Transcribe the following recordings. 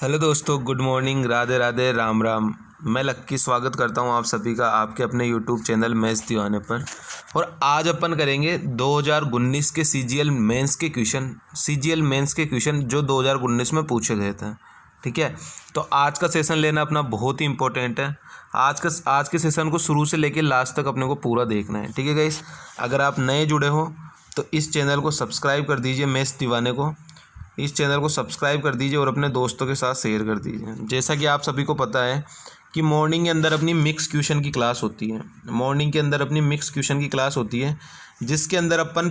Hello दोस्तों, good morning, Radhe Radhe, Ram Ram. मैं लक्की स्वागत करता हूं आप सभी का आपके अपने यूट्यूब चैनल मैथ्स दीवाने पर। और आज अपन करेंगे 2019 के सीजीएल मेंस के क्वेश्चन जो 2019 में पूछे गए थे। ठीक है, तो आज का सेशन लेना अपना बहुत ही इंपॉर्टेंट है। आज के सेशन को शुरू से लेकर लास्ट तक अपने को पूरा देखना है। ठीक है गाइस, अगर आप नए जुड़े हो तो इस चैनल को सब्सक्राइब कर दीजिए, मैथ्स दीवाने को इस चैनल को सब्सक्राइब कर दीजिए और अपने दोस्तों के साथ शेयर कर दीजिए। जैसा कि आप सभी को पता है कि मॉर्निंग के अंदर अपनी मिक्स क्वेश्चन की क्लास होती है जिसके अंदर अपन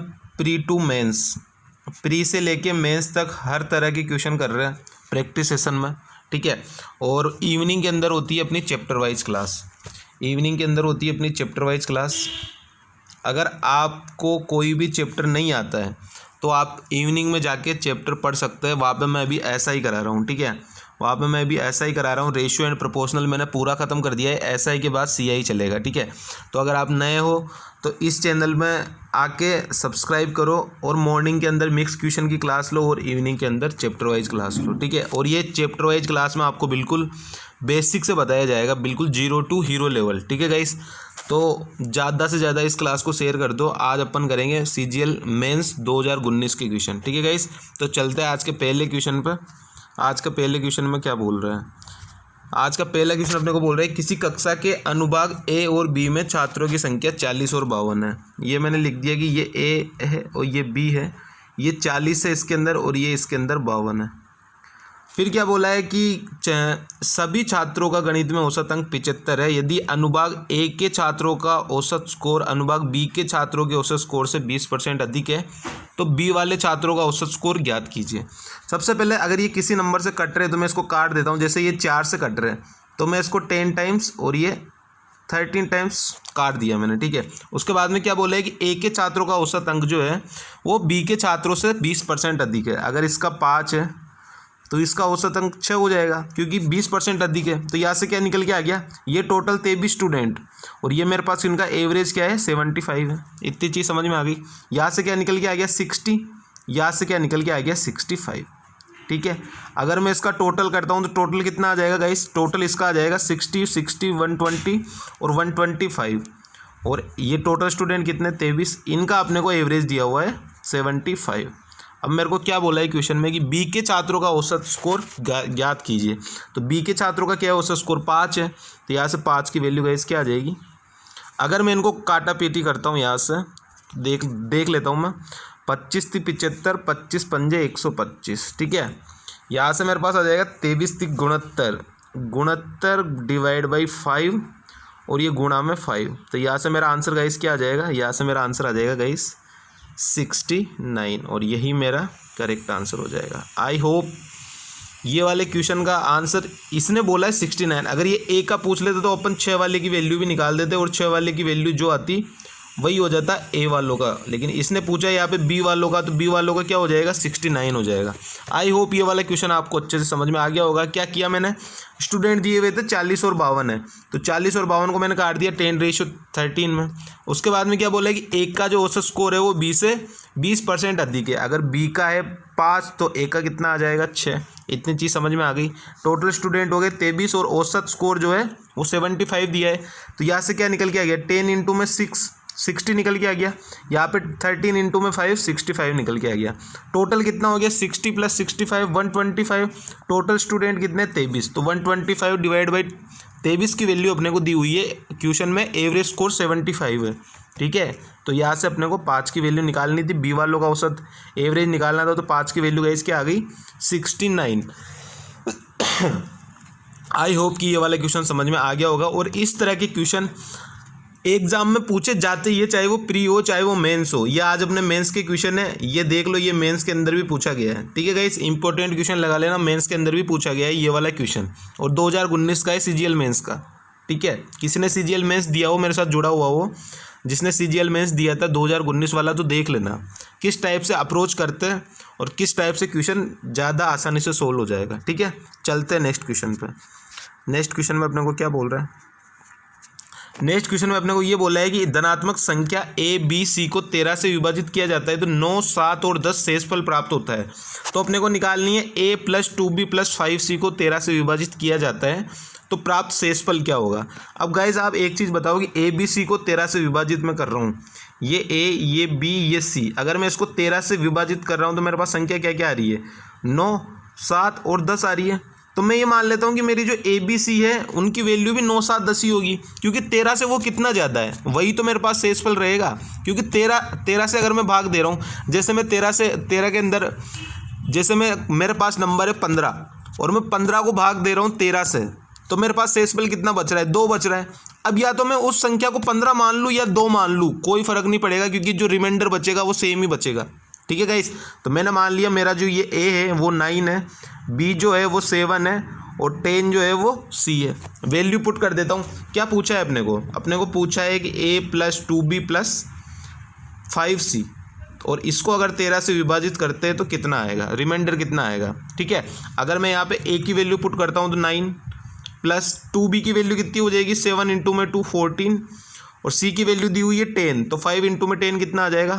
प्री से लेके मेंस तक हर तरह के क्वेश्चन कर रहे हैं प्रैक्टिस सेशन में। ठीक है, और इवनिंग के अंदर होती है अपनी चैप्टर वाइज क्लास। अगर आपको कोई भी चैप्टर नहीं आता है तो आप इवनिंग में जाके चैप्टर पढ़ सकते हैं। वहाँ पे मैं भी ऐसा ही करा रहा हूँ। ठीक है, रेशियो एंड प्रोपोर्शनल मैंने पूरा ख़त्म कर दिया है। एसआई के बाद सीआई चलेगा। ठीक है, तो अगर आप नए हो तो इस चैनल में आके सब्सक्राइब करो और मॉर्निंग के अंदर मिक्स क्वेश्चन की क्लास लो और इवनिंग के अंदर चैप्टर वाइज क्लास लो। ठीक है, और ये चैप्टर वाइज क्लास में आपको बिल्कुल बेसिक से बताया जाएगा, बिल्कुल 0 to हीरो लेवल। ठीक है गाइस, तो ज़्यादा से ज़्यादा इस क्लास को शेयर कर दो। आज अपन करेंगे सीजीएल मेंस 2019 के क्वेश्चन। ठीक है गाइस, तो चलते हैं आज के पहले क्वेश्चन पर। आज का पहले क्वेश्चन में क्या बोल रहा है? आज का पहला क्वेश्चन अपने को बोल रहा है किसी कक्षा के अनुभाग ए और बी में छात्रों की संख्या 40 और 52 है। ये मैंने लिख दिया कि ये ए है और ये बी है। ये 40 है इसके अंदर और ये इसके अंदर 52 है। फिर क्या बोला है कि सभी छात्रों का गणित में औसत अंक 75 है। यदि अनुभाग ए के छात्रों का औसत स्कोर अनुभाग बी के छात्रों के औसत स्कोर से 20% अधिक है तो बी वाले छात्रों का औसत स्कोर ज्ञात कीजिए। सबसे पहले अगर ये किसी नंबर से कट रहे तो मैं इसको काट देता हूँ। जैसे ये 4 से कट रहे हैं तो मैं इसको 10 टाइम्स और ये 13 टाइम्स काट दिया मैंने। ठीक है, उसके बाद में क्या बोला है कि ए के छात्रों का औसत अंक जो है वो बी के छात्रों से 20% अधिक है। अगर इसका 5 है तो इसका औसत अंक 6 हो जाएगा क्योंकि 20% अधिक है। तो यहाँ से क्या निकल के आ गया, ये टोटल 23 स्टूडेंट और ये मेरे पास इनका एवरेज क्या है 75 है। इतनी चीज़ समझ में आ गई। यहाँ से क्या निकल के आ गया 60, यहाँ से क्या निकल के आ गया 65। ठीक है, अगर मैं इसका टोटल करता हूँ तो टोटल कितना आ जाएगा गाइस? टोटल इसका आ जाएगा 60, 120 और 125। और ये टोटल स्टूडेंट कितने 23, इनका अपने को एवरेज दिया हुआ है 75। अब मेरे को क्या बोला है क्वेश्चन में कि बी के छात्रों का औसत स्कोर ज्ञात कीजिए। तो बी के छात्रों का क्या है औसत स्कोर 5 है। तो यहाँ से 5 की वैल्यू गाइस क्या आ जाएगी? अगर मैं इनको काटा पीटी करता हूँ यहाँ से देख लेता हूँ मैं। 25 × 75, 25 पंजे 125। ठीक है, यहाँ से मेरे पास आ जाएगा 23 × 69 डिवाइड बाई 5 और ये गुणा में 5। तो यहाँ से मेरा आंसर गाइस क्या आ जाएगा? यहाँ से मेरा आंसर आ जाएगा गाइस 69 और यही मेरा करेक्ट आंसर हो जाएगा। आई होप ये वाले क्वेश्चन का आंसर इसने बोला है 69। अगर ये ए का पूछ लेते तो अपन 6 वाले की वैल्यू भी निकाल देते और 6 वाले की वैल्यू जो आती वही हो जाता ए वालों का। लेकिन इसने पूछा यहाँ पे बी वालों का, तो बी वालों का क्या हो जाएगा 69 हो जाएगा। आई होप ये वाला क्वेश्चन आपको अच्छे से समझ में आ गया होगा। क्या किया मैंने, स्टूडेंट दिए हुए थे 40 और 52 है तो 40 और 52 को मैंने काट दिया 10:13 में। उसके बाद में क्या बोला है कि एक का जो औसत स्कोर है वो बी से 20% अधिक है। अगर बी का है 5 तो ए का कितना आ जाएगा 6। इतनी चीज़ समझ में आ गई। टोटल स्टूडेंट हो गए 23 और औसत स्कोर जो है वो 75 दिया है। तो यहाँ से क्या निकल के आ गया 10 इंटू में 60 निकल के आ गया। यहाँ पे 13 इंटू में 5 65 निकल के आ गया। टोटल कितना हो गया 60 + 65 125। टोटल स्टूडेंट कितने 23, तो 125 डिवाइड बाई 23 की वैल्यू अपने को दी हुई है क्वेश्चन में। एवरेज स्कोर 75 है। ठीक है, तो यहाँ से अपने को 5 की वैल्यू निकालनी थी। बी वालों का औसत एवरेज निकालना था तो 5 की वैल्यू गाइस क्या आ गई 69। आई होप कि ये वाला क्वेश्चन समझ में आ गया होगा। और इस तरह के क्वेश्चन एग्जाम में पूछे जाते ही है, चाहे वो प्री हो चाहे वो मेंस हो। ये आज अपने मेंस के क्वेश्चन है, ये देख लो, ये मेंस के अंदर भी पूछा गया है। ठीक है गाइस, इंपॉर्टेंट क्वेश्चन लगा लेना, मेंस के अंदर भी पूछा गया है ये वाला क्वेश्चन। और 2019 का है सीजीएल मेंस का। ठीक है, किसी ने सीजीएल मेंस दिया हो, मेरे साथ जुड़ा हुआ हो, जिसने सीजीएल मेंस दिया था 2019 वाला, तो देख लेना किस टाइप से अप्रोच करते हैं और किस टाइप से क्वेश्चन ज़्यादा आसानी से सोल्व हो जाएगा। ठीक है, चलते हैं नेक्स्ट क्वेश्चन पे। नेक्स्ट क्वेश्चन में अपने को क्या बोल रहा है, नेक्स्ट क्वेश्चन में अपने को ये बोला है कि धनात्मक संख्या ए बी सी को 13 से विभाजित किया जाता है तो 9, 7 और 10 शेषफल प्राप्त होता है। तो अपने को निकालनी है a plus 2b plus 5c को 13 से विभाजित किया जाता है तो प्राप्त शेषफल क्या होगा। अब गाइज आप एक चीज़ बताओ कि ए बी सी को 13 से विभाजित मैं कर रहा हूँ, ये ए, ये बी, ये सी, अगर मैं इसको 13 से विभाजित कर रहा हूँ तो मेरे पास संख्या क्या क्या आ रही है, 9, 7 और 10 आ रही है। तो मैं ये मान लेता हूँ कि मेरी जो ए बी सी है उनकी वैल्यू भी 9, 7, 10 ही होगी, क्योंकि 13 से वो कितना ज़्यादा है वही तो मेरे पास शेषफल रहेगा। क्योंकि 13 से अगर मैं भाग दे रहा हूँ, जैसे मैं 13 के अंदर, जैसे मेरे पास नंबर है 15 और मैं 15 को भाग दे रहा हूँ 13 से, तो मेरे पास शेषफल कितना बच रहा है, 2 बच रहा है। अब या तो मैं उस संख्या को 15 मान लूँ या 2 मान लूँ, कोई फ़र्क नहीं पड़ेगा, क्योंकि जो रिमाइंडर बचेगा वो सेम ही बचेगा। ठीक है गाइस, तो मैंने मान लिया मेरा जो ये ए है वो 9 है, बी जो है वो 7 है और 10 जो है वो सी है। वैल्यू पुट कर देता हूँ। क्या पूछा है अपने को पूछा है कि ए प्लस 2b प्लस 5c, और इसको अगर 13 से विभाजित करते हैं तो कितना आएगा, रिमाइंडर कितना आएगा। ठीक है, अगर मैं यहाँ पे ए की वैल्यू पुट करता हूँ तो 9 प्लस 2b की वैल्यू कितनी हो जाएगी, 7 इंटू में 2 14, और सी की वैल्यू दी हुई है 10, तो 5 इंटू में 10 कितना आ जाएगा,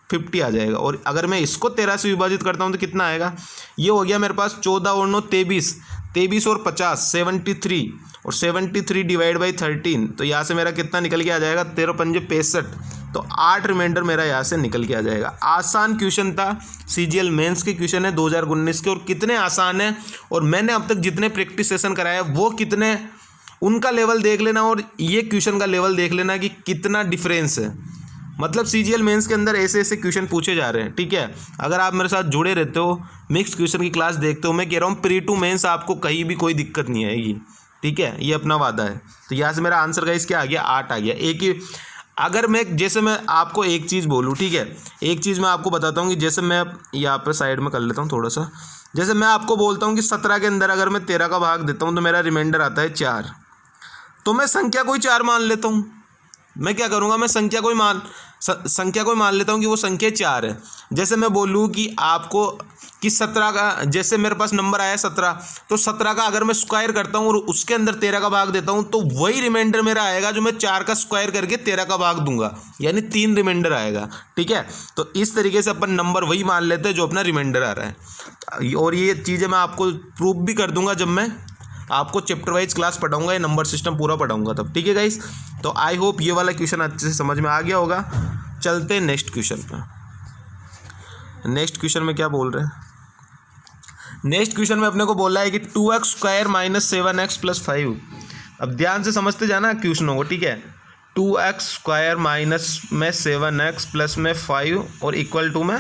50 आ जाएगा। और अगर मैं इसको 13 से विभाजित करता हूँ तो कितना आएगा, ये हो गया मेरे पास 14 और 9 23, 23 और 50 73, और 73 डिवाइड बाई 13, तो यहाँ से मेरा कितना निकल के आ जाएगा, 13 पंजे 65, तो 8 रिमाइंडर मेरा यहाँ से निकल के आ जाएगा। आसान क्वेश्चन था, सीजीएल मेंस के क्वेश्चन है 2019 के, और कितने आसान है, और मैंने अब तक जितने प्रैक्टिस सेशन कराए वो कितने, उनका लेवल देख लेना और ये क्वेश्चन का लेवल देख लेना कि कितना डिफरेंस है। मतलब सीजीएल मेंस के अंदर ऐसे ऐसे क्वेश्चन पूछे जा रहे हैं। ठीक है, अगर आप मेरे साथ जुड़े रहते हो, मिक्स क्वेश्चन की क्लास देखते हो, मैं कह रहा हूँ प्री टू मेंस आपको कहीं भी कोई दिक्कत नहीं आएगी। ठीक है, ये अपना वादा है। तो यहाँ से मेरा आंसर गाइस क्या आ गया, 8 आ गया। एक ही, अगर मैं जैसे मैं आपको एक चीज़ बोलूँ, ठीक है, एक चीज़ मैं आपको बताता हूँ कि जैसे मैं यहाँ पर साइड में कर लेता हूँ थोड़ा सा, जैसे मैं आपको बोलता हूँ कि 17 के अंदर अगर मैं 13 का भाग देता हूँ तो मेरा रिमाइंडर आता है 4, तो मैं संख्या कोई 4 मान लेता हूँ। मैं क्या करूँगा, मैं संख्या कोई मान लेता हूँ कि वो संख्या 4 है। जैसे मैं बोलूँ कि आपको कि 17 का, जैसे मेरे पास नंबर आया 17, तो 17 का अगर मैं स्क्वायर करता हूँ और उसके अंदर 13 का भाग देता हूँ तो वही रिमाइंडर मेरा आएगा जो मैं 4 का स्क्वायर करके 13 का भाग दूंगा, यानी 3 रिमाइंडर आएगा। ठीक है, तो इस तरीके से अपन नंबर वही मान लेते हैं जो अपना रिमाइंडर आ रहा है। और ये चीज़ें मैं आपको प्रूफ भी कर दूंगा जब मैं आपको चैप्टर वाइज क्लास पढ़ाऊंगा, ये नंबर सिस्टम पूरा पढ़ाऊंगा तब। ठीक है गाइस, तो आई होप ये वाला क्वेश्चन अच्छे से समझ में आ गया होगा। चलते हैं नेक्स्ट क्वेश्चन पे। नेक्स्ट क्वेश्चन में क्या बोल रहे हैं, नेक्स्ट क्वेश्चन में अपने को बोला है कि 2x square minus 7x plus 5। अब ध्यान से समझते जाना क्वेश्चनों को। ठीक है, 2x स्क्वायर माइनस में 7x प्लस में 5 और इक्वल टू में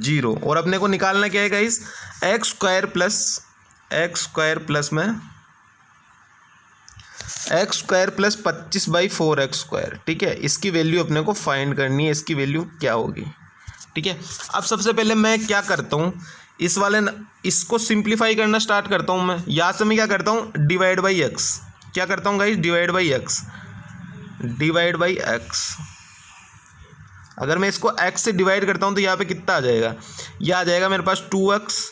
0, और अपने को निकालना क्या है गाइस, x स्क्वायर प्लस में x square plus 25/4x square. ठीक है, इसकी वैल्यू अपने को फाइंड करनी है, इसकी वैल्यू क्या होगी। ठीक है, अब सबसे पहले मैं क्या करता हूँ, इसको सिंप्लीफाई करना स्टार्ट करता हूँ मैं। यहाँ से मैं क्या करता हूँ, डिवाइड बाई एक्स, क्या करता हूँ गाइस, डिवाइड बाई एक्स। अगर मैं इसको x से डिवाइड करता हूँ तो यहाँ पे कितना आ जाएगा, यह आ जाएगा मेरे पास 2x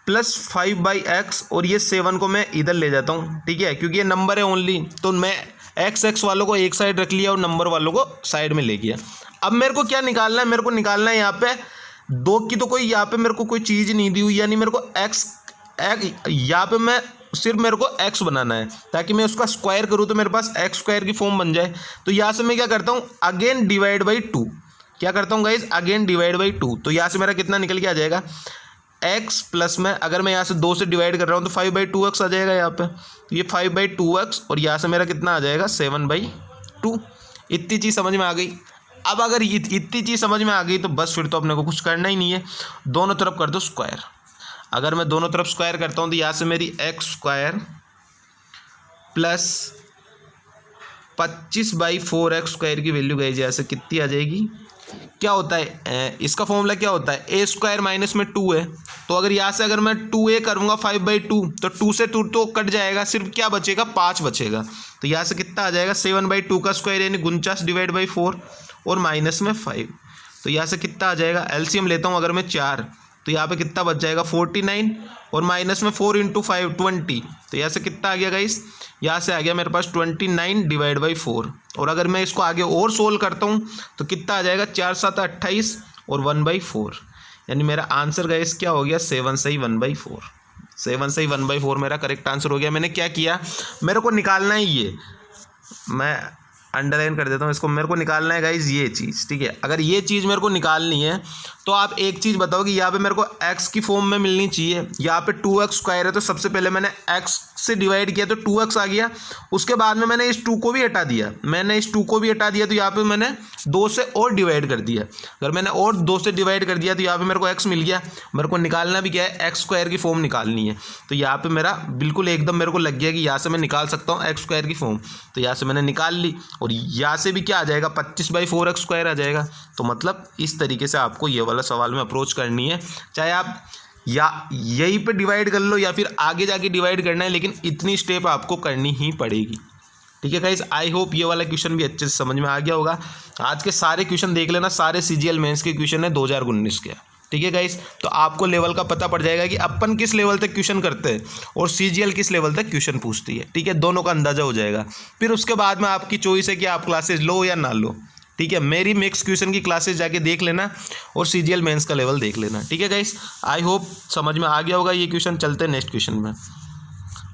प्लस 5/x, और ये 7 को मैं इधर ले जाता हूँ। ठीक है, क्योंकि ये नंबर है ओनली, तो मैं x वालों को एक साइड रख लिया और नंबर वालों को साइड में ले गया। अब मेरे को क्या निकालना है, मेरे को निकालना है यहाँ पे 2 की, तो कोई यहाँ पे मेरे को कोई चीज़ नहीं दी हुई, यानी मेरे को यहाँ पे मैं सिर्फ मेरे को x बनाना है, ताकि मैं उसका स्क्वायर करूँ तो मेरे पास x स्क्वायर की फॉर्म बन जाए। तो यहाँ से मैं क्या करता हूँ, अगेन डिवाइड बाई 2, क्या करता हूँ गाइज, अगेन डिवाइड बाई 2। तो यहाँ से मेरा कितना निकल के आ जाएगा, x प्लस में, अगर मैं यहाँ से 2 से डिवाइड कर रहा हूँ तो 5/2x आ जाएगा यहाँ पे, ये 5/2x, और यहाँ से मेरा कितना आ जाएगा 7/2। इतनी चीज़ समझ में आ गई। अब अगर इतनी चीज़ समझ में आ गई तो बस फिर तो अपने को कुछ करना ही नहीं है, दोनों तरफ कर दो स्क्वायर। अगर मैं दोनों तरफ स्क्वायर करता हूँ तो यहाँ से मेरी x square plus 25/4x square की वैल्यू गई जैसे कितनी आ जाएगी, क्या होता है इसका फॉर्मूला क्या होता है, a स्क्वायर माइनस में 2 है, तो अगर यहाँ से अगर मैं 2a करूँगा 5/2, तो 2 से 2 तो कट जाएगा, सिर्फ क्या बचेगा, 5 बचेगा। तो यहाँ से कितना आ जाएगा, 7/2 का स्क्वायर यानी 49 डिवाइड बाई 4 और माइनस में 5। तो यहाँ से कितना आ जाएगा, एलसीएम लेता हूँ अगर मैं 4, तो यहाँ पे कितना बच जाएगा 49 और माइनस में 4 × 5 20। तो यहाँ से कितना आ गया गाइस, यहाँ से आ गया मेरे पास 29 डिवाइड बाई 4। और अगर मैं इसको आगे और सोल्व करता हूँ तो कितना आ जाएगा 4 × 7 = 28 और 1/4। यानी मेरा आंसर गाइस क्या हो गया 7 सही 1/4। 7 सही 1/4 मेरा करेक्ट आंसर हो गया। मैंने क्या किया, मेरे को निकालना है ये, मैं अंडरलाइन कर देता हूँ इसको, मेरे को निकालना है गाइज ये चीज़, ठीक है। अगर ये चीज़ मेरे को निकालनी है तो आप एक चीज़ बताओ कि यहाँ पे मेरे को x की फॉर्म में मिलनी चाहिए। यहाँ पे 2x² है तो सबसे पहले मैंने x से डिवाइड किया तो 2x आ गया। उसके बाद में मैंने इस 2 को भी हटा दिया, तो यहाँ पे मैंने 2 से और डिवाइड कर दिया। अगर मैंने और 2 से डिवाइड कर दिया तो यहाँ पे मेरे को x मिल गया। मेरे को निकालना भी क्या है, x² की फॉर्म निकालनी है। तो यहाँ पे मेरा बिल्कुल एकदम मेरे को लग गया कि यहाँ से मैं निकाल सकता हूँ x² की फॉर्म। तो यहाँ से मैंने निकाल ली और यहाँ से भी क्या आ जाएगा 25/4x² आ जाएगा। तो मतलब इस तरीके से आपको ये वाला सवाल में अप्रोच करनी है, चाहे आप या यहीं पे डिवाइड कर लो या फिर आगे जाके डिवाइड करना है, लेकिन इतनी स्टेप आपको करनी ही पड़ेगी। ठीक है गाइस, आई होप ये वाला क्वेश्चन भी अच्छे से समझ में आ गया होगा। आज के सारे क्वेश्चन देख लेना, सारे CGL मेंस के क्वेश्चन है 2019 के। ठीक है गाइस, तो आपको लेवल का पता पड़ जाएगा कि अपन किस लेवल तक क्वेश्चन करते हैं और CGL किस लेवल तक क्वेश्चन पूछती है। ठीक है, दोनों का अंदाजा हो जाएगा। फिर उसके बाद में आपकी चॉइस है कि आप क्लासेस लो या ना लो। ठीक है, मेरी मिक्स क्वेश्चन की क्लासेस जाके देख लेना और CGL मेंस का लेवल देख लेना। ठीक है गाइस, आई होप समझ में आ गया होगा ये क्वेश्चन। चलते हैं नेक्स्ट क्वेश्चन में।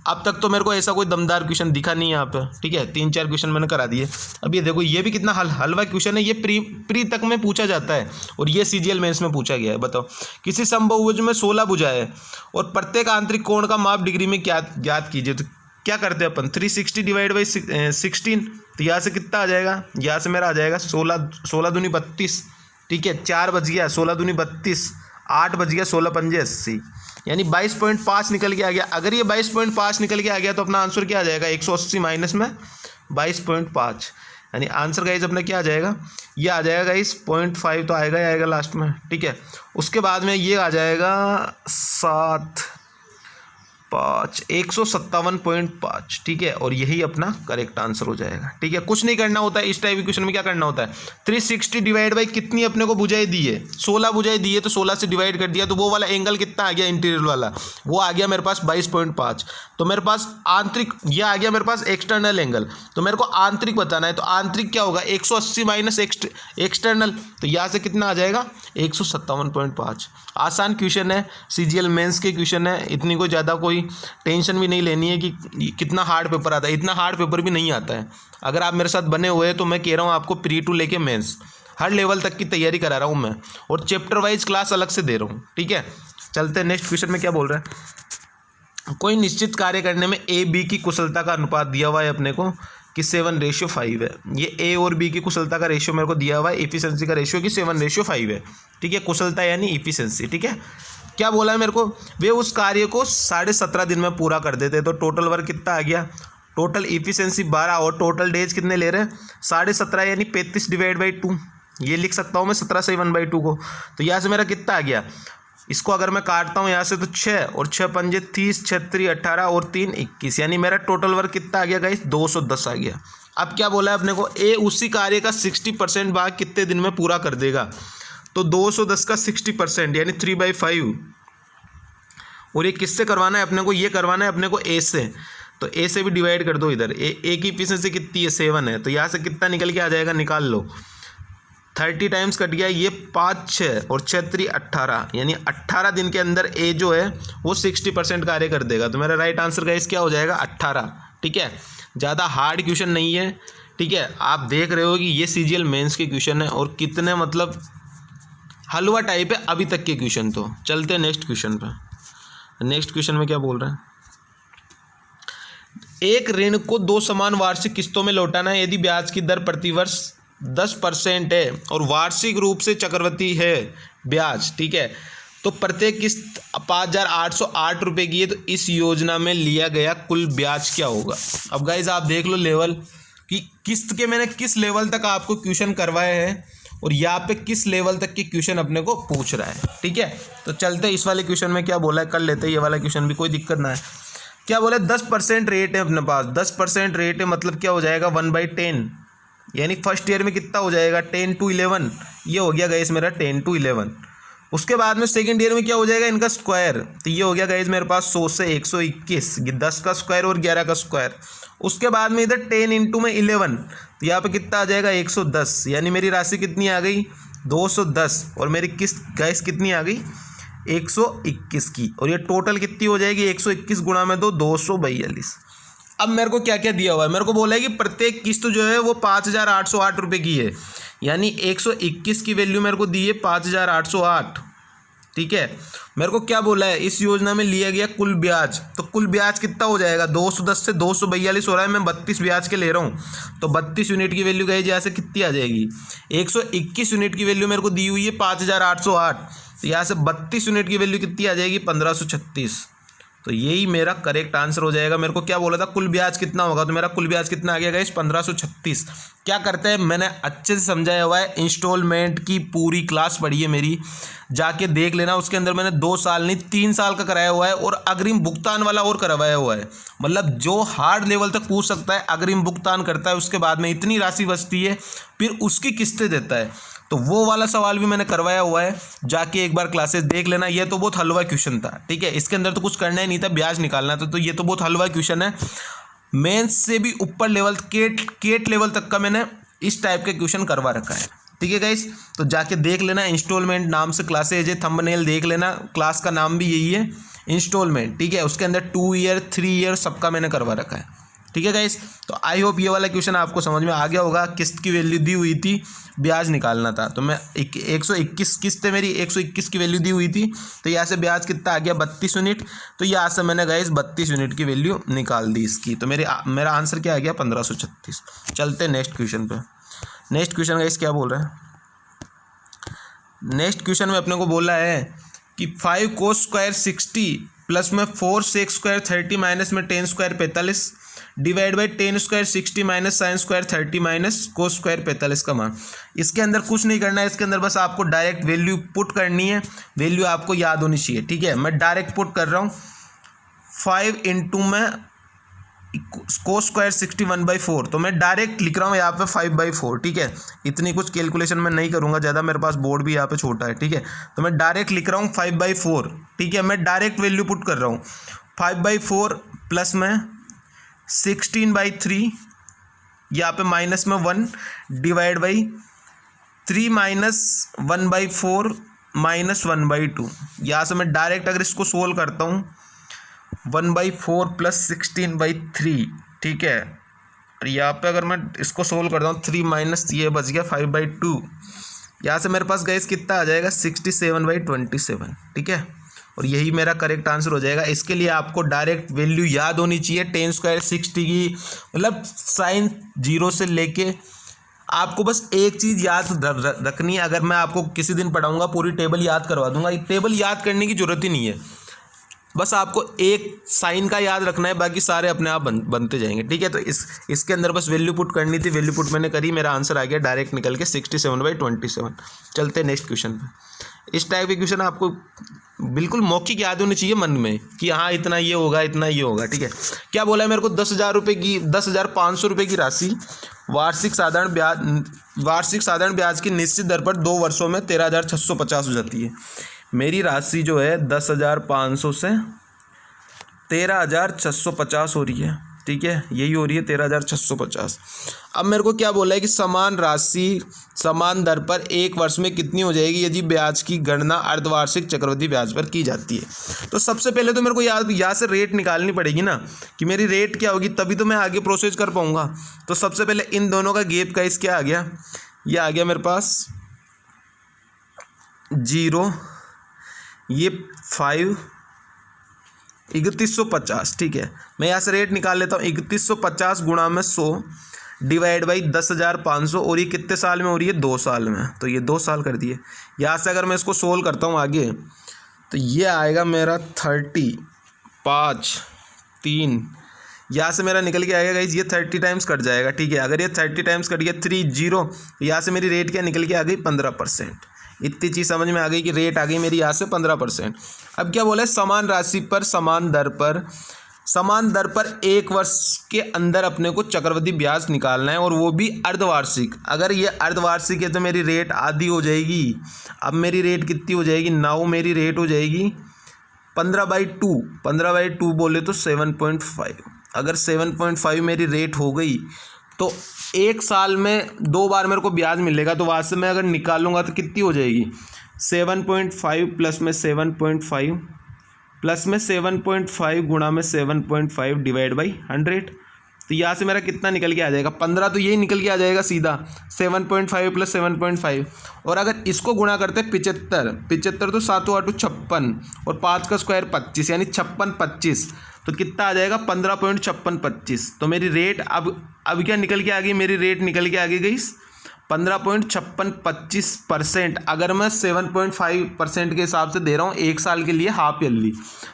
अब तक तो मेरे को ऐसा कोई दमदार क्वेश्चन दिखा नहीं है यहाँ पे। ठीक है, 3-4 क्वेश्चन मैंने करा दिए। अब ये देखो, ये भी कितना हलवा क्वेश्चन है। ये प्री तक में पूछा जाता है और ये CGL मेंस में पूछा गया है। बताओ, किसी समबाहुभुज में 16 भुजा है और प्रत्येक आंतरिक कोण का माप डिग्री में क्या ज्ञात कीजिए। तो क्या करते हैं अपन, 360 डिवाइड बाई 16। तो यहाँ से कितना आ जाएगा, यहाँ से मेरा आ जाएगा 16 दूनी 32। ठीक है, 4 बच गया, 16 दूनी 32, 8 बच गया, 16 पंजे 80, यानी 22.5 निकल के आ गया। अगर ये 22.5 निकल के आ गया तो अपना आंसर क्या आ जाएगा, 180 माइनस में 22.5, यानी आंसर गाइस अपना क्या आ जाएगा, ये आ जाएगा गाइस 0.5 तो आएगा ही आएगा लास्ट में। ठीक है, उसके बाद में ये आ जाएगा 7 5 157.5। ठीक है, और यही अपना करेक्ट आंसर हो जाएगा। ठीक है, कुछ नहीं करना होता है इस टाइप की क्वेश्चन में। क्या करना होता है, 360 डिवाइड बाई कितनी अपने को भुजाएं दी है, 16 भुजाएं दी है, तो 16 से डिवाइड कर दिया तो वो वाला एंगल कितना आ गया, इंटीरियर वाला, वो आ गया मेरे पास 22.5। तो मेरे पास आंतरिक ये आ गया मेरे पास एक्सटर्नल एंगल। तो मेरे को आंतरिक बताना है, तो आंतरिक क्या होगा, 180 माइनस एक्सटर्नल। तो यहाँ से कितना आ जाएगा 157.5। आसान क्वेश्चन है, CGL मेंस के क्वेश्चन है, इतनी कोई ज़्यादा कोई टेंशन भी नहीं लेनी है कि कितना हार्ड पेपर आता है। इतना हार्ड पेपर भी नहीं आता है। अगर आप मेरे साथ बने हुए हैं तो मैं कह रहा हूँ आपको प्री टू लेके मेंस हर लेवल तक की तैयारी करा रहा हूँ मैं, और चैप्टर वाइज क्लास अलग से दे रहा हूँ। ठीक है, चलते हैं नेक्स्ट क्वेश्चन में। क्या बोल रहा है, कोई निश्चित कार्य करने में A-B की कुशलता का अनुपात दिया हुआ है अपने को कि 7:5 है। ये A और B की कुशलता का रेशियो मेरे को दिया हुआ है, इफिशिएंसी का रेशियो कि 7:5 है। ठीक है, कुशलता यानी इफिशिएंसी। ठीक है, क्या बोला है मेरे को, वे उस कार्य को 17.5 दिन में पूरा कर देते। तो टोटल वर्क कितना आ गया, टोटल इफिशिएंसी 12 और टोटल डेज कितने ले रहे हैं 17.5, यानी 35 डिवाइड बाई 2। ये लिख सकता हूँ मैं 17 से 1/2 को। तो यहाँ से मेरा कितना आ गया, इसको अगर मैं काटता हूँ यहाँ से तो 6 और 6 पंजे 30, 6 3 18 और 3 21, यानी मेरा टोटल वर्क कितना आ गया गाइस 210 आ गया। अब क्या बोला है अपने को, ए उसी कार्य का 60% भाग कितने दिन में पूरा कर देगा। तो 210 का 60% यानी 3/5। और ये किससे करवाना है अपने को, ये करवाना है अपने को ए से। तो ए से भी डिवाइड कर दो इधर, ए की इफिशिएंसी कितनी है 7 है। तो यहाँ से कितना निकल के आ जाएगा, निकाल लो, 30 टाइम्स कट गया, ये 5 6 और 6 3 18, यानी 18 दिन के अंदर ए जो है वो 60% कार्य कर देगा। तो मेरा राइट आंसर गाइस क्या हो जाएगा 18। ठीक है, ज़्यादा हार्ड क्वेश्चन नहीं है। ठीक है, आप देख रहे हो कि ये CGL मेंस के क्वेश्चन है और कितने मतलब हलवा टाइप है अभी तक के क्वेश्चन। तो चलते हैं नेक्स्ट क्वेश्चन पे। नेक्स्ट क्वेश्चन में क्या बोल रहे हैं, एक ऋण को 2 समान वार्षिक किस्तों में लौटाना है यदि ब्याज की दर प्रतिवर्ष 10% है और वार्षिक रूप से चक्रवृद्धि है ब्याज। ठीक है, तो प्रत्येक किस्त 5,808 रुपये की है। तो इस योजना में लिया गया कुल ब्याज क्या होगा। अब गाइज आप देख लो लेवल कि किस्त के मैंने किस लेवल तक आपको क्वेश्चन करवाए हैं और यहाँ पे किस लेवल तक के क्वेश्चन अपने को पूछ रहा है। ठीक है, तो चलते इस वाले क्वेश्चन में क्या बोला है कर लेते हैं। ये वाला क्वेश्चन भी कोई दिक्कत ना है। क्या बोला है 10% रेट है अपने पास, 10% रेट है, मतलब क्या हो जाएगा 1/10, यानी फर्स्ट ईयर में कितना हो जाएगा 10 to 11। ये हो गया गाइस मेरा 10 to 11। उसके बाद में सेकंड ईयर में क्या हो जाएगा इनका स्क्वायर, तो ये हो गया गाइस मेरे पास 100 से 121, 10 का स्क्वायर और 11 का स्क्वायर। उसके बाद में इधर 10 इंटू में 11, तो यहाँ पे कितना आ जाएगा 110, यानी मेरी राशि कितनी आ गई 210, और मेरी किस्त गाइस कितनी आ गई 121 की, और ये टोटल कितनी हो जाएगी 121 गुणा में 242। अब मेरे को क्या क्या दिया हुआ है, मेरे को बोला है कि प्रत्येक किस्त जो है वो 5,808 रुपये की है, यानी 121 की वैल्यू मेरे को दी है 5,808। ठीक है, मेरे को क्या बोला है इस योजना में लिया गया कुल ब्याज, तो कुल ब्याज कितना हो जाएगा 210 से 242 हो रहा है, मैं 32 ब्याज के ले रहा हूँ, तो 32 यूनिट की वैल्यू गई जैसे कितनी आ जाएगी 121 यूनिट की वैल्यू मेरे को दी हुई है 5,808, तो यहाँ से 32 यूनिट की वैल्यू कितनी आ जाएगी 1536। तो यही मेरा करेक्ट आंसर हो जाएगा। मेरे को क्या बोला था कुल ब्याज कितना होगा, तो मेरा कुल ब्याज कितना आ गया गाइस 1536। क्या करते हैं मैंने अच्छे से समझाया हुआ है, इंस्टॉलमेंट की पूरी क्लास पढ़ी है मेरी, जाके देख लेना। उसके अंदर मैंने 2 साल नहीं 3 साल का कराया हुआ है, और अग्रिम भुगतान वाला और करवाया हुआ है। मतलब जो हार्ड लेवल तक पूछ सकता है, अग्रिम भुगतान करता है, उसके बाद में इतनी राशि बचती है, फिर उसकी किस्तें देता है, तो वो वाला सवाल भी मैंने करवाया हुआ है, जाके एक बार क्लासेस देख लेना। ये तो बहुत हलवा क्वेश्चन था, ठीक है, इसके अंदर तो कुछ करना ही नहीं था, ब्याज निकालना था, तो ये तो बहुत हलवा क्वेश्चन है। मेंस से भी ऊपर लेवल केट लेवल तक का मैंने इस टाइप के क्वेश्चन करवा रखा है। ठीक है गाइस, तो जाके देख लेना, इंस्टॉलमेंट नाम से क्लासेज है, थंबनेल देख लेना, क्लास का नाम भी यही है इंस्टॉलमेंट। ठीक है, उसके अंदर 2 ईयर 3 ईयर सबका मैंने करवा रखा है। ठीक है गाइस, तो आई होप ये वाला क्वेश्चन आपको समझ में आ गया होगा। किस्त की वैल्यू दी हुई थी, ब्याज निकालना था, तो मैं 121 किस्त मेरी 121 की वैल्यू दी हुई थी, तो यहाँ से ब्याज कितना आ गया 32 यूनिट, तो यहाँ से मैंने गाइस 32 यूनिट की वैल्यू निकाल दी इसकी, तो मेरा आंसर क्या आ गया 1536। चलते नेक्स्ट क्वेश्चन पे। नेक्स्ट क्वेश्चन गाइस क्या बोल रहा है, नेक्स्ट क्वेश्चन में अपने को बोला है कि 5 cos स्क्वायर 60 प्लस में 4 sec स्क्वायर 30 माइनस में 10 square 45 divide by 10 square 60 minus sine square 30 minus cos square 45 का मान। इसके अंदर कुछ नहीं करना है, इसके अंदर बस आपको डायरेक्ट वैल्यू पुट करनी है, वैल्यू आपको याद होनी चाहिए। ठीक है, मैं डायरेक्ट पुट कर रहा हूँ 5 इंटू में कोस स्क्वायर 61/4, तो मैं डायरेक्ट लिख रहा हूँ यहाँ पे 5/4। ठीक है, इतनी कुछ कैलकुलेशन मैं नहीं करूँगा ज़्यादा, मेरे पास बोर्ड भी यहाँ पे छोटा है। ठीक है, तो मैं डायरेक्ट लिख रहा हूँ 5/4। ठीक है, मैं डायरेक्ट वैल्यू पुट कर रहा हूँ 5/4 प्लस में 16/3, यहाँ पे माइनस में 1 डिवाइड बाई 3 माइनस 1/4 माइनस 1/2। यहाँ से मैं डायरेक्ट अगर इसको सोल्व करता हूँ 1/4 प्लस 16/3। ठीक है, और यहाँ पे अगर मैं इसको सोल्व करता हूँ 3 माइनस ये बच गया 5/2, यहाँ से मेरे पास गाइस कितना आ जाएगा 67/27। ठीक है, और यही मेरा करेक्ट आंसर हो जाएगा। इसके लिए आपको डायरेक्ट वैल्यू याद होनी चाहिए 10 स्क्वायर 60 की, मतलब साइन 0 से लेके आपको बस एक चीज़ याद रखनी है। अगर मैं आपको किसी दिन पढ़ाऊँगा पूरी टेबल याद करवा दूंगा, ये टेबल याद करने की ज़रूरत ही नहीं है, बस आपको एक साइन का याद रखना है, बाकी सारे अपने आप बनते जाएंगे। ठीक है, तो इसके अंदर बस वैल्यू पुट करनी थी, वैल्यू पुट मैंने करी, मेरा आंसर आ गया डायरेक्ट निकल के 67/27। चलते नेक्स्ट क्वेश्चन पे। इस टाइप के क्वेश्चन आपको बिल्कुल मौखिक याद होनी चाहिए मन में कि हाँ इतना ये होगा इतना ये होगा। ठीक है, क्या बोला है मेरे को 10,500 रुपये की राशि वार्षिक साधारण ब्याज की निश्चित दर पर 2 वर्षों में 13,650 हो जाती है। मेरी राशि जो है 10,500 से 13,650 हो रही है। ठीक है, यही हो रही है 13,650। अब मेरे को क्या बोला है कि समान राशि समान दर पर 1 वर्ष में कितनी हो जाएगी यदि ब्याज की गणना अर्धवार्षिक चक्रवृद्धि ब्याज पर की जाती है। तो सबसे पहले तो मेरे को यहाँ से रेट निकालनी पड़ेगी ना कि मेरी रेट क्या होगी, तभी तो मैं आगे प्रोसेस कर पाऊँगा। तो सबसे पहले इन दोनों का गेप का क्या आ गया, ये आ गया मेरे पास 0, ये 5 3150। ठीक है, मैं यहाँ से रेट निकाल लेता हूँ 3150 गुणा में 100 डिवाइड बाई 10,500, और ये कितने साल में हो रही है 2 साल में, तो ये 2 साल कर दिए। यहाँ से अगर मैं इसको सोल्व करता हूँ आगे, तो ये आएगा मेरा 30 5 3, यहाँ से मेरा निकल के आएगा गाइस ये 30 टाइम्स कट जाएगा। ठीक है, अगर ये 30 टाइम्स कट गया 3 0, तो यहाँ से मेरी रेट क्या निकल के आ गई 15%। इतनी चीज़ समझ में आ गई कि रेट आ गई मेरी यहाँ से 15%। अब क्या बोला है समान राशि पर समान दर पर समान दर पर 1 वर्ष के अंदर अपने को चक्रवृद्धि ब्याज निकालना है, और वो भी अर्धवार्षिक। अगर ये अर्धवार्षिक है तो मेरी रेट आधी हो जाएगी। अब मेरी रेट कितनी हो जाएगी, नाउ मेरी रेट हो जाएगी 15/2। 15/2 बोले तो 7.5। अगर 7.5 मेरी रेट हो गई तो 1 साल में 2 बार मेरे को ब्याज मिलेगा। तो वहाँ से मैं अगर निकालूंगा तो कितनी हो जाएगी, 7.5 प्लस में 7.5 प्लस में 7.5 गुणा में 7.5 डिवाइड बाई 100। तो यहाँ से मेरा कितना निकल के आ जाएगा, 15। तो यही निकल के आ जाएगा सीधा, 7.5 प्लस 7.5। और अगर इसको गुणा करते 75 तो 7 8 56 और 5 का स्क्वायर 25, यानी 56 25। तो कितना आ जाएगा, 15.5625। तो मेरी रेट अब क्या निकल के आ गई, मेरी रेट निकल के आ गई 15.5625%। अगर मैं 7.5% के हिसाब से दे रहा हूँ 1 साल के लिए हाफ ईयरली,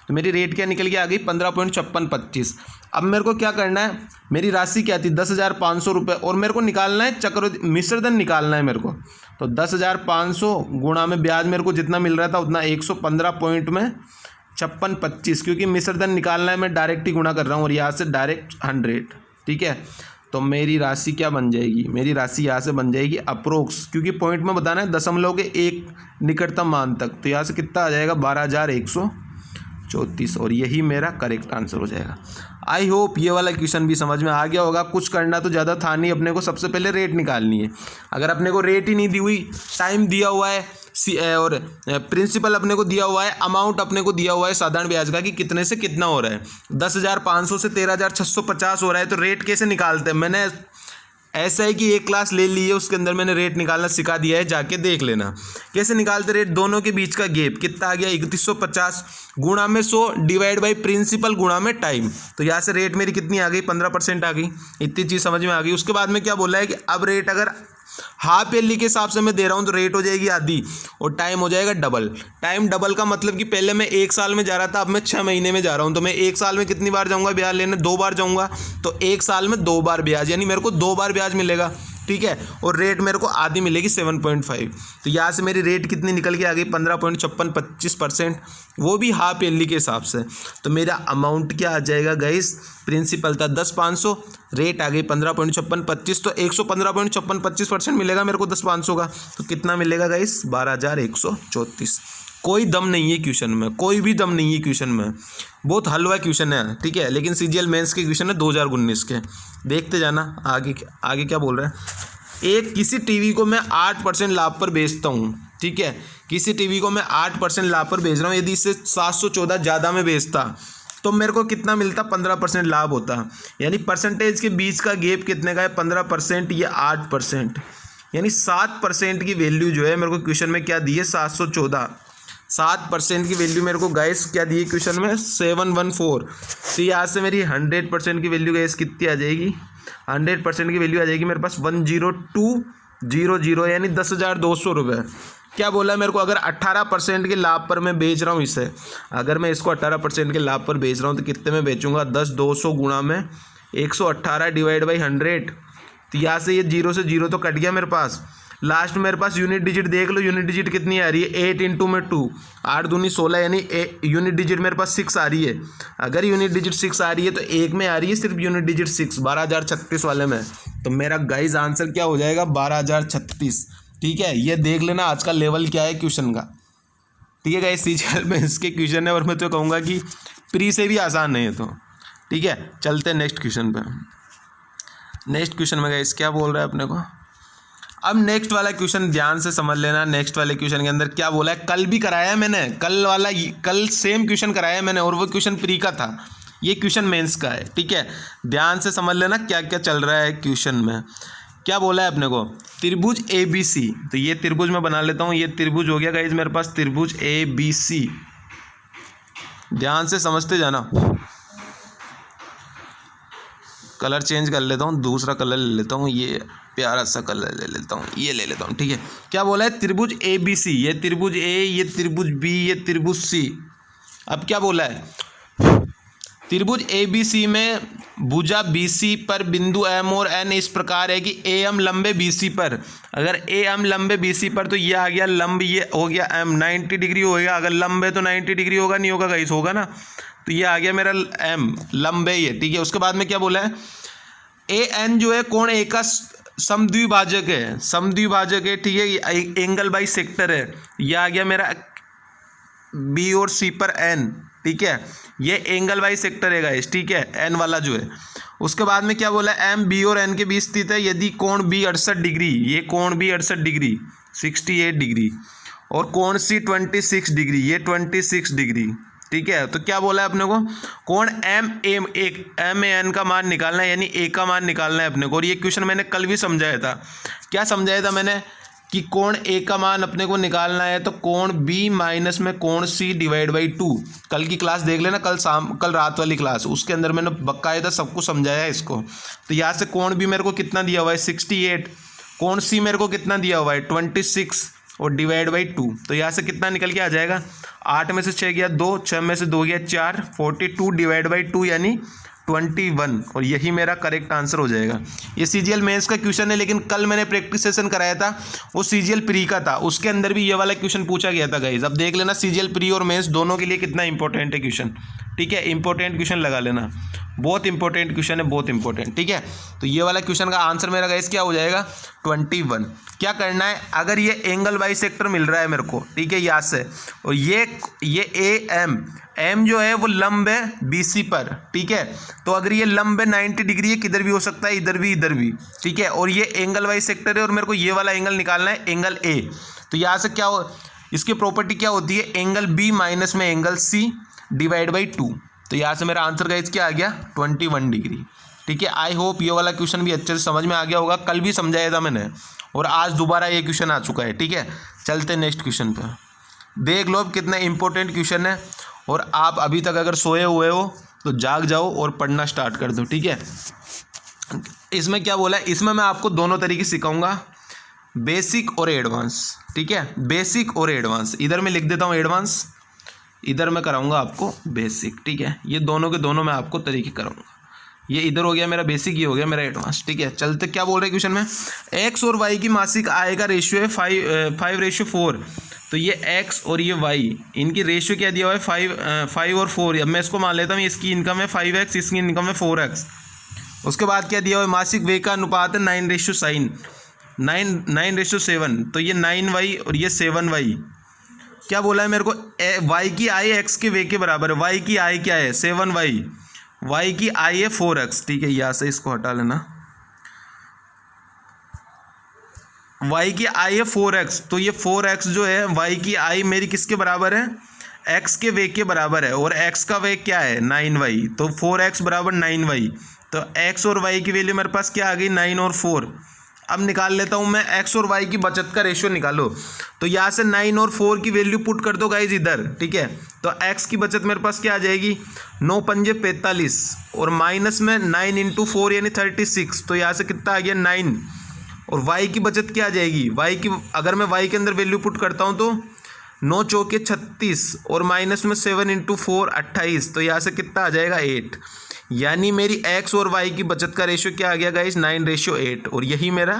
तो मेरी रेट क्या निकल के आ गई, 15.5625। अब मेरे को क्या करना है, मेरी राशि क्या थी 10,500 रुपये, और मेरे को निकालना है चक्रवृद्धि मिश्रधन निकालना है मेरे को। तो 10,500 गुणा में ब्याज मेरे को जितना मिल रहा था उतना 115.5625, क्योंकि मिश्रधन निकालना है, मैं डायरेक्ट ही गुणा कर रहा हूँ और यहाँ से डायरेक्ट 100। ठीक है, तो मेरी राशि क्या बन जाएगी, मेरी राशि यहाँ से बन जाएगी अप्रोक्स, क्योंकि पॉइंट में बताना है दशमलव के एक निकटतम मान तक। तो यहाँ से कितना आ जाएगा, 12,134, और यही मेरा करेक्ट आंसर हो जाएगा। आई होप ये वाला क्वेश्चन भी समझ में आ गया होगा। कुछ करना तो ज़्यादा था नहीं, अपने को सबसे पहले रेट निकालनी है। अगर अपने को रेट ही नहीं दी हुई, टाइम दिया हुआ है और प्रिंसिपल अपने को दिया हुआ है, अमाउंट अपने को दिया हुआ है साधारण ब्याज का कि कितने से कितना हो रहा है, 10,500 से 13,650 हो रहा है, तो रेट कैसे निकालते हैं, मैंने ऐसा है कि एक क्लास ले ली है, उसके अंदर मैंने रेट निकालना सिखा दिया है, जाके देख लेना कैसे निकालते रेट। दोनों के बीच का गैप कितना आ गया, 3150 गुणा में 100 डिवाइड बाई प्रिंसिपल गुणा में टाइम। तो यहाँ से रेट मेरी कितनी आ गई, 15% आ गई। इतनी चीज़ समझ में आ गई। उसके बाद में क्या बोला है कि अब रेट अगर हाफ ईयरली के हिसाब से मैं दे रहा हूँ तो रेट हो जाएगी आधी और टाइम हो जाएगा डबल। टाइम डबल का मतलब कि पहले मैं 1 साल में जा रहा था, अब मैं 6 महीने में जा रहा हूँ। तो मैं 1 साल में कितनी बार जाऊँगा ब्याज लेने, 2 बार जाऊँगा। तो 1 साल में 2 बार ब्याज, यानी मेरे को 2 बार ब्याज मिलेगा। ठीक है, और रेट मेरे को आधी मिलेगी 7.5। तो यहाँ से मेरी रेट कितनी निकल के आ गई, 15.5625%, वो भी हाफ ईयरली के हिसाब से। तो मेरा अमाउंट क्या आ जाएगा गाइस, प्रिंसिपल था 10,500, रेट आ गई 15.5625, तो 115.5625% मिलेगा मेरे को 10,500 का। तो कितना मिलेगा गाइस, 12,134। कोई दम नहीं है क्वेश्चन में, कोई भी दम नहीं है क्वेश्चन में, बहुत हलवा क्वेश्चन है। ठीक है, लेकिन CGL मेंस के क्वेश्चन है 2019 के, देखते जाना आगे आगे क्या बोल रहे हैं। एक किसी टीवी को मैं 8% लाभ पर बेचता हूँ। ठीक है, किसी टीवी को मैं 8% लाभ पर बेच रहा हूँ, यदि इससे 714 ज़्यादा में बेचता तो मेरे को कितना मिलता, 15% लाभ होता। यानी परसेंटेज के बीच का गैप कितने का है, 15% या 8%, यानी 7% की वैल्यू जो है मेरे को क्वेश्चन में क्या दी है, 714। 7% की वैल्यू मेरे को गाइस क्या दी है क्वेश्चन में, 714। तो यहाँ से मेरी 100% की वैल्यू गाइस कितनी आ जाएगी, 100% की वैल्यू आ जाएगी मेरे पास 10200, यानी 10,200 रुपये। क्या बोला है मेरे को, अगर 18% के लाभ पर मैं बेच रहा हूँ इसे, अगर मैं इसको 18% के लाभ पर बेच रहा हूँ तो कितने में बेचूंगा, 10,200 गुणा में 118 डिवाइड बाई 100। तो यहाँ से ये 0 से 0 तो कट गया मेरे पास। लास्ट में मेरे पास यूनिट डिजिट देख लो, यूनिट डिजिट कितनी आ रही है, 8 × में 2, 8 दूनी 16, यानी यूनिट डिजिट मेरे पास 6 आ रही है। अगर यूनिट डिजिट 6 आ रही है तो एक में आ रही है सिर्फ यूनिट डिजिट 6, 12,036 वाले में। तो मेरा गाइस आंसर क्या हो जाएगा, 12,036। ठीक है, ये देख लेना आज का लेवल क्या है क्वेश्चन का। ठीक है गाइस, CGL में इसके क्वेश्चन है, और मैं तो कहूँगा कि प्री से भी आसान नहीं है। तो ठीक है, चलते हैं नेक्स्ट क्वेश्चन पे। नेक्स्ट क्वेश्चन में गाइस क्या बोल रहा है अपने को, अब नेक्स्ट वाला क्वेश्चन ध्यान से समझ लेना। नेक्स्ट वाले क्वेश्चन के अंदर क्या बोला है, कल भी कराया है मैंने, कल सेम क्वेश्चन कराया है मैंने, और वो क्वेश्चन प्री का था, ये क्वेश्चन मेंस का है। ठीक है, ध्यान से समझ लेना क्या क्या चल रहा है क्वेश्चन में। क्या बोला है अपने को, त्रिभुज ABC। तो ये त्रिभुज मैं बना लेता हूँ, ये त्रिभुज हो गया गाइस मेरे पास, त्रिभुज ABC। ध्यान से समझते जाना। कलर चेंज कर लेता हूँ, दूसरा कलर ले लेता हूँ, ये प्यारा सा कलर ले लेता हूँ, ये ले लेता हूँ। ठीक है, क्या बोला है, त्रिभुज ABC, ये त्रिभुज A, ये त्रिभुज B, ये त्रिभुज C। अब क्या बोला है, त्रिभुज ABC में भुजा BC पर बिंदु M और N इस प्रकार है कि AM लंबे BC पर, अगर AM लंबे BC पर तो ये आ गया लंब, ये हो गया M 90 डिग्री हो गया। अगर लंबे तो 90 डिग्री होगा, नहीं होगा गाइस, होगा ना। तो ये आ गया मेरा M लंबे ये, ठीक है। उसके बाद में क्या बोला है, AN जो है कोण A का समद्विभाजक है, समद्विभाजक है, ठीक है, एंगल बाई सेक्टर है। ये आ गया मेरा B और C पर N, ठीक है, ये एंगल बाई सेक्टर है गाइस, ठीक है, एन वाला जो है। उसके बाद में क्या बोला है, M B और N के बीच स्थित है यदि कोण B 68 डिग्री, ये कोण B 68 डिग्री 68 डिग्री और कोण C 26 डिग्री, ये 26 डिग्री, ठीक है। तो क्या बोला है अपने को, कोण M A N का मान निकालना है, यानी A का मान निकालना है अपने को। और ये क्वेश्चन मैंने कल भी समझाया था। क्या समझाया था मैंने, कि कोण A का मान अपने को निकालना है तो कोण B माइनस में कोण C डिवाइड बाई 2। कल की क्लास देख लेना, कल रात वाली क्लास, उसके अंदर मैंने बकायदा सब कुछ समझाया है इसको। तो यहाँ से कोण B मेरे को कितना दिया हुआ है 68, कोण C मेरे को कितना दिया हुआ है 26 और डिवाइड बाई 2। तो यहाँ से कितना निकल के आ जाएगा, 8 में से 6 गया 2, 6 में से 2 गया 4, 42 डिवाइड बाई 2 यानी 21, और यही मेरा करेक्ट आंसर हो जाएगा। ये CGL मेंस का क्वेश्चन है, लेकिन कल मैंने प्रैक्टिस सेशन कराया था, वो CGL प्री का था, उसके अंदर भी ये वाला क्वेश्चन पूछा गया था गाइस। अब देख लेना CGL प्री और मेंस दोनों के लिए कितना इंपॉर्टेंट है क्वेश्चन, ठीक है। इंपॉर्टेंट क्वेश्चन लगा लेना, बहुत इंपॉर्टेंट क्वेश्चन है, बहुत इंपॉर्टेंट, ठीक है। तो ये वाला क्वेश्चन का आंसर मेरा गाइस क्या हो जाएगा 21। क्या करना है, अगर ये एंगल बाई सेक्टर मिल रहा है मेरे को, ठीक है, यहाँ से, और ये M जो है वो लंब है BC पर, ठीक है। तो अगर ये लंब है 90 डिग्री है, किधर भी हो सकता है, इधर भी इधर भी, ठीक है। और ये एंगल बाई सेक्टर है और मेरे को ये वाला एंगल निकालना है, एंगल A। तो यहाँ से क्या हो, इसकी प्रॉपर्टी क्या होती है, एंगल B माइनस में एंगल C डिवाइड बाई 2। तो यहाँ से मेरा आंसर गाइस क्या आ गया 21 डिग्री, ठीक है। आई होप ये वाला क्वेश्चन भी अच्छे से समझ में आ गया होगा, कल भी समझाया था मैंने और आज दोबारा ये क्वेश्चन आ चुका है, ठीक है। चलते नेक्स्ट क्वेश्चन पर, देख लो अब कितना इंपॉर्टेंट क्वेश्चन है। और आप अभी तक अगर सोए हुए हो तो जाग जाओ और पढ़ना स्टार्ट कर दो, ठीक है। इसमें क्या बोला है, इसमें मैं आपको दोनों तरीके सिखाऊंगा, बेसिक और एडवांस, ठीक है, बेसिक और एडवांस। इधर मैं लिख देता हूँ एडवांस, इधर मैं कराऊंगा आपको बेसिक, ठीक है। ये दोनों के दोनों मैं आपको तरीके कराऊंगा, ये इधर हो गया मेरा बेसिक, ये हो गया मेरा एडवांस, ठीक है। चलते क्या बोल रहे हैं क्वेश्चन में, X और Y की मासिक आय का रेशियो है 5:4। तो ये X और ये Y, इनकी रेशियो क्या दिया हुआ है 5 और 4। अब मैं इसको मान लेता हूँ, इसकी इनकम है 5x, इसकी इनकम है 4x। उसके बाद क्या दिया हुआ है, मासिक व्यय का अनुपात है 9:7। तो ये 9y और ये 7y। क्या बोला है मेरे को, y की आय x के व्यय के बराबर है। y की आय क्या है 7y, y की आय है 4x, ठीक है। यहाँ से इसको हटा लेना, y की आय है 4x। तो ये 4x जो है, y की आय मेरी किसके बराबर है, x के व्यय के बराबर है, और x का व्यय क्या है 9y। तो 4x बराबर 9y। तो x और y की वैल्यू मेरे पास क्या आ गई 9 और 4। अब निकाल लेता हूँ मैं x और y की बचत का रेशियो निकालो। तो यहाँ से 9 और 4 की वैल्यू पुट कर दो गाइज इधर, ठीक है। तो x की बचत मेरे पास क्या आ जाएगी, 9 पंजे 45 और माइनस में 9 इंटू 4 यानी 36। तो यहाँ से कितना आ गया 9। और y की बचत क्या आ जाएगी, y की अगर मैं y के अंदर वैल्यू पुट करता हूँ तो 9 चौके 36 और माइनस में 7 इंटू 4 28। तो यहाँ से कितना आ जाएगा 8। यानी मेरी x और y की बचत का रेशियो क्या आ गया गाइस 9:8, और यही मेरा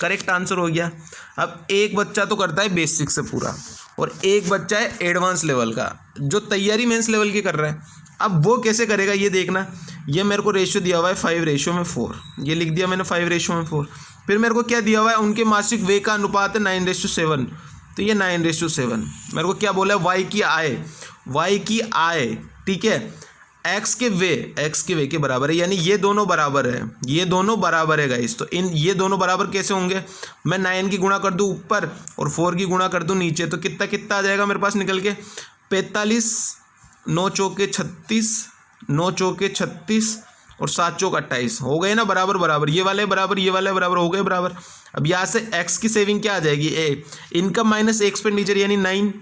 करेक्ट आंसर हो गया। अब एक बच्चा तो करता है बेसिक से पूरा, और एक बच्चा है एडवांस लेवल का जो तैयारी मेंस लेवल की कर रहा है। अब वो कैसे करेगा ये देखना। ये मेरे को रेशियो दिया हुआ है 5:4, ये लिख दिया मैंने 5:4। फिर मेरे को क्या दिया हुआ है, उनके मासिक व्यय का अनुपात है 9:7। तो ये 9:7। मेरे को क्या बोला है, y की आय, ठीक है, x के व्यय के बराबर है, यानी ये दोनों बराबर है, ये दोनों बराबर है गाइस। तो ये दोनों बराबर कैसे होंगे, मैं 9 की गुणा कर दूं ऊपर और 4 की गुणा कर दूं नीचे। तो कितना आ जाएगा मेरे पास निकल के 45, 9 चौके 36, 9 चौके 36 और 7 चौक 28 हो गए ना बराबर। ये वाले बराबर, ये वाले बराबर हो गए बराबर। अब यहाँ से x की सेविंग क्या आ जाएगी, इनकम माइनस एक्सपेंडिचर यानी 9,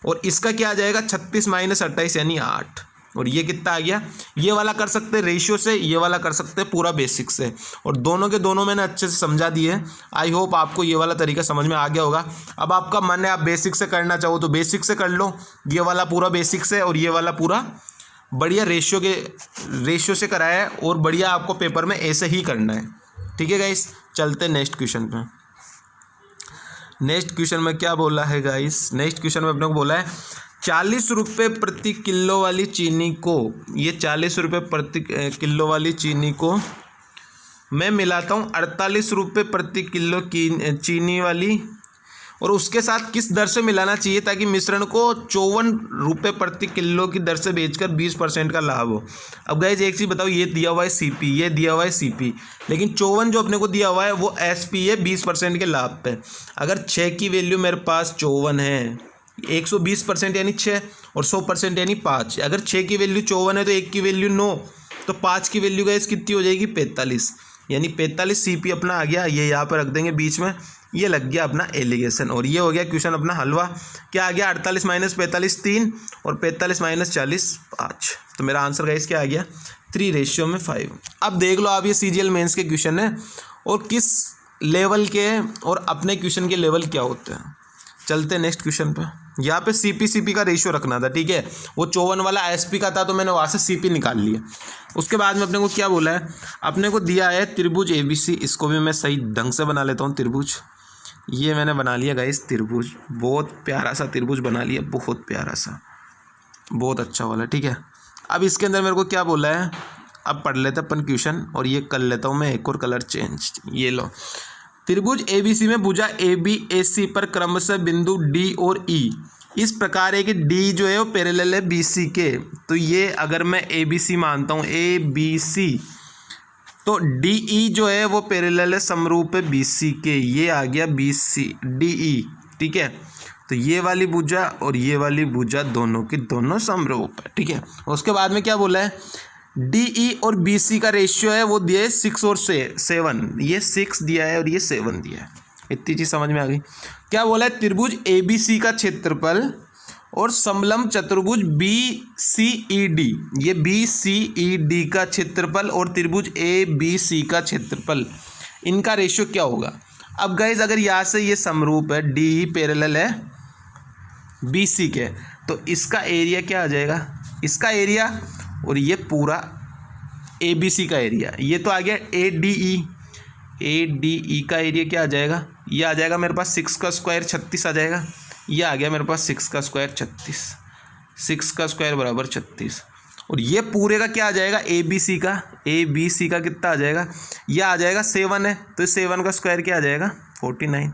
और इसका क्या आ जाएगा 36 माइनस 28 यानी 8। और ये कितना आ गया, ये वाला कर सकते हैं रेशियो से, ये वाला कर सकते हैं पूरा बेसिक से, और दोनों के दोनों मैंने अच्छे से समझा दिए हैं। आई होप आपको ये वाला तरीका समझ में आ गया होगा। अब आपका मन है आप बेसिक से करना चाहो तो बेसिक से कर लो, ये वाला पूरा बेसिक से और ये वाला पूरा बढ़िया रेशियो से कराया है और बढ़िया आपको पेपर में ऐसे ही करना है। ठीक है गाइस, चलते नेक्स्ट क्वेश्चन पे। नेक्स्ट क्वेश्चन में क्या बोला है गाइस, नेक्स्ट क्वेश्चन में अपने को बोला है 40 रुपये प्रति किलो वाली चीनी को, ये 40 रुपये प्रति किलो वाली चीनी को मैं मिलाता हूँ 48 रुपये प्रति किलो की चीनी वाली, और उसके साथ किस दर से मिलाना चाहिए ताकि मिश्रण को 54 रुपये प्रति किलो की दर से बेचकर 20% का लाभ हो। अब गाइस एक चीज़ बताओ, ये दिया हुआ है सीपी, ये दिया हुआ है सीपी, लेकिन 54 जो अपने को दिया हुआ है वो एसपी है 20% के लाभ पे। अगर 6 की वैल्यू मेरे पास 54 है, 120% यानी 6 और 100% यानी 5। अगर 6 की वैल्यू 54 है तो 1 की वैल्यू 9, तो 5 की वैल्यू गाइस कितनी हो जाएगी 45, यानी 45 सीपी अपना आ गया। ये यहाँ पर रख देंगे बीच में, ये लग गया अपना एलिगेशन, और ये हो गया क्वेश्चन अपना हलवा। क्या आ गया 48 माइनस 45 3 और 45 माइनस 40 5। तो मेरा आंसर गाइस क्या आ गया 3:5। अब देख लो आप, ये सीजीएल मेंस के क्वेश्चन है और किस लेवल के और अपने क्वेश्चन के लेवल क्या होते हैं। चलते नेक्स्ट क्वेश्चन पे। यहाँ पे सीपी का रेशियो रखना था, ठीक है, वो 54 वाला एसपी का था तो मैंने वहाँ से सीपी निकाल लिया। उसके बाद में अपने को क्या बोला है, अपने को दिया है त्रिभुज एबीसी, इसको भी मैं सही ढंग से बना लेता हूँ त्रिभुज। ये मैंने बना लिया गाइस त्रिभुज, बहुत प्यारा सा त्रिभुज बना लिया, बहुत प्यारा सा, बहुत अच्छा वाला। ठीक है, अब इसके अंदर मेरे को क्या बोला है, अब पढ़ लेते अपन क्वेश्चन, और ये कर लेता हूँ मैं एक और कलर चेंज। ये लो, त्रिभुज एबीसी में भुजा एबी एसी पर क्रमशः बिंदु डी और ई इस प्रकार है कि डी जो है वो पैरेलल है बीसी के। तो ये अगर मैं एबीसी मानता हूँ ए बी सी, तो डी ई जो है वो पैरेलल है समरूप है बीसी के। ये आ गया बीसी डी ई, ठीक है। तो ये वाली भुजा और ये वाली भुजा दोनों की दोनों समरूप है, ठीक है। उसके बाद में क्या बोला है, डी ई और बी सी का रेशियो है वो दिया है 6 और 7, ये 6 दिया है और ये 7 दिया है। इतनी चीज़ समझ में आ गई। क्या बोला है, त्रिभुज ए बी सी का क्षेत्रफल और समलंब चतुर्भुज बी सी ई डी, ये बी सी ई डी का क्षेत्रफल और त्रिभुज ए बी सी का क्षेत्रफल, इनका रेशियो क्या होगा। अब गाइज अगर यहाँ से ये समरूप है, डी ई पैरेलल है बी सी के, तो इसका एरिया क्या आ जाएगा, इसका एरिया और ये पूरा ए बी सी का एरिया, ये तो आ गया ए डी ई का एरिया क्या आ जाएगा, ये आ जाएगा मेरे पास 6 का स्क्वायर 36 आ जाएगा। ये आ गया मेरे पास 6 का स्क्वायर 36, 6 का स्क्वायर बराबर 36। और ये पूरे का क्या आ जाएगा, ए बी सी का कितना आ जाएगा, ये आ जाएगा 7 है, तो 7 का स्क्वायर क्या आ जाएगा 49।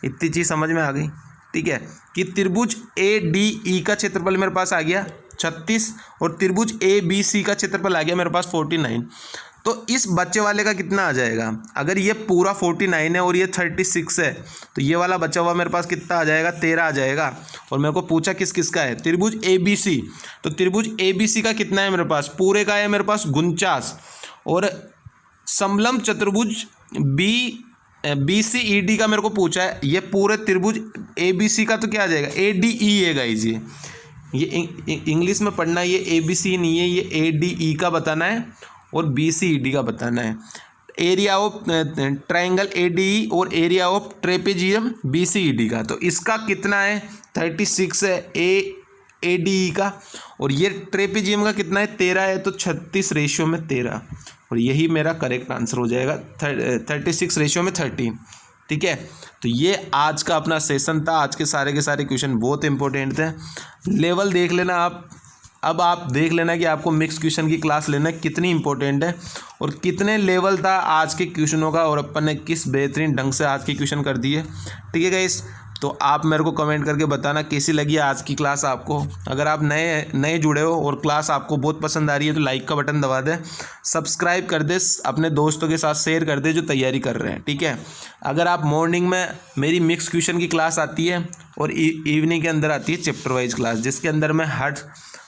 इतनी चीज़ समझ में आ गई, ठीक है, कि त्रिभुज ए डी ई का क्षेत्रफल मेरे पास आ गया 36 और त्रिभुज ए बी सी का क्षेत्रफल आ गया मेरे पास 49। तो इस बच्चे वाले का कितना आ जाएगा, अगर ये पूरा 49 है और ये 36 है, तो ये वाला बचा हुआ मेरे पास कितना आ जाएगा 13 आ जाएगा। और मेरे को पूछा किस किस का है, त्रिभुज ए बी सी, तो त्रिभुज ए बी सी का कितना है मेरे पास, पूरे का है मेरे पास 49, और समलंब चतुर्भुज बी सी ई डी का मेरे को पूछा है, ये पूरे त्रिभुज ए बी सी का तो क्या आ जाएगा ए डी ई है गाइस। ये इंग्लिश में पढ़ना है, ये ए बी सी नहीं है, ये ए डी ई का बताना है और बी सी ई डी का बताना है। Area of triangle A D E और area of trapezium B C E D का, तो इसका कितना है 36 है ए डी ई का, और ये ट्रेपेजियम का कितना है 13 है, तो 36 रेशियो में 13, और यही मेरा करेक्ट आंसर हो जाएगा 36 रेशियो में 13, ठीक है। तो ये आज का अपना सेशन था, आज के सारे क्वेश्चन बहुत इंपॉर्टेंट थे। लेवल देख लेना आप, अब आप देख लेना कि आपको मिक्स क्वेश्चन की क्लास लेना कितनी इंपॉर्टेंट है और कितने लेवल था आज के क्वेश्चनों का, और अपन ने किस बेहतरीन ढंग से आज के क्वेश्चन कर दिए, ठीक है गाइस। तो आप मेरे को कमेंट करके बताना कैसी लगी आज की क्लास आपको। अगर आप नए जुड़े हो और क्लास आपको बहुत पसंद आ रही है तो लाइक का बटन दबा दें, सब्सक्राइब कर दे, अपने दोस्तों के साथ शेयर कर दे जो तैयारी कर रहे हैं, ठीक है। अगर आप मॉर्निंग में मेरी मिक्स क्वेश्चन की क्लास आती है और इवनिंग के अंदर आती है चैप्टर वाइज क्लास, जिसके अंदर मैं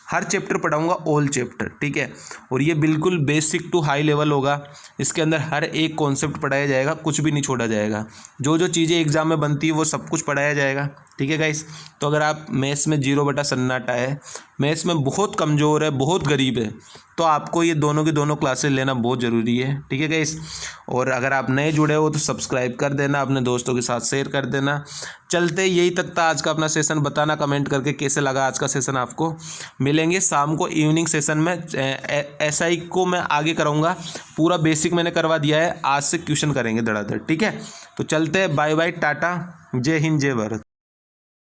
हर चैप्टर पढ़ाऊंगा, ऑल चैप्टर, ठीक है। और ये बिल्कुल बेसिक टू हाई लेवल होगा, इसके अंदर हर एक कॉन्सेप्ट पढ़ाया जाएगा, कुछ भी नहीं छोड़ा जाएगा, जो जो चीज़ें एग्जाम में बनती है वो सब कुछ पढ़ाया जाएगा, ठीक है गाइस। तो अगर आप मैथ्स में 0 बटा सन्नाटा है, मैथ्स में बहुत कमज़ोर है, बहुत गरीब है, तो आपको ये दोनों की दोनों क्लासेस लेना बहुत ज़रूरी है, ठीक है गाइस। और अगर आप नए जुड़े हो तो सब्सक्राइब कर देना, अपने दोस्तों के साथ शेयर कर देना। चलते यही तक था आज का अपना सेशन। बताना कमेंट करके कैसे लगा आज का सेशन आपको। मिलेंगे शाम को इवनिंग सेशन में। SI को मैं आगे कराऊंगा, पूरा बेसिक मैंने करवा दिया है, आज से क्वेश्चन करेंगे धड़ाधड़, ठीक है। तो चलते हैं, बाय बाय, टाटा, जय हिंद, जय भारत।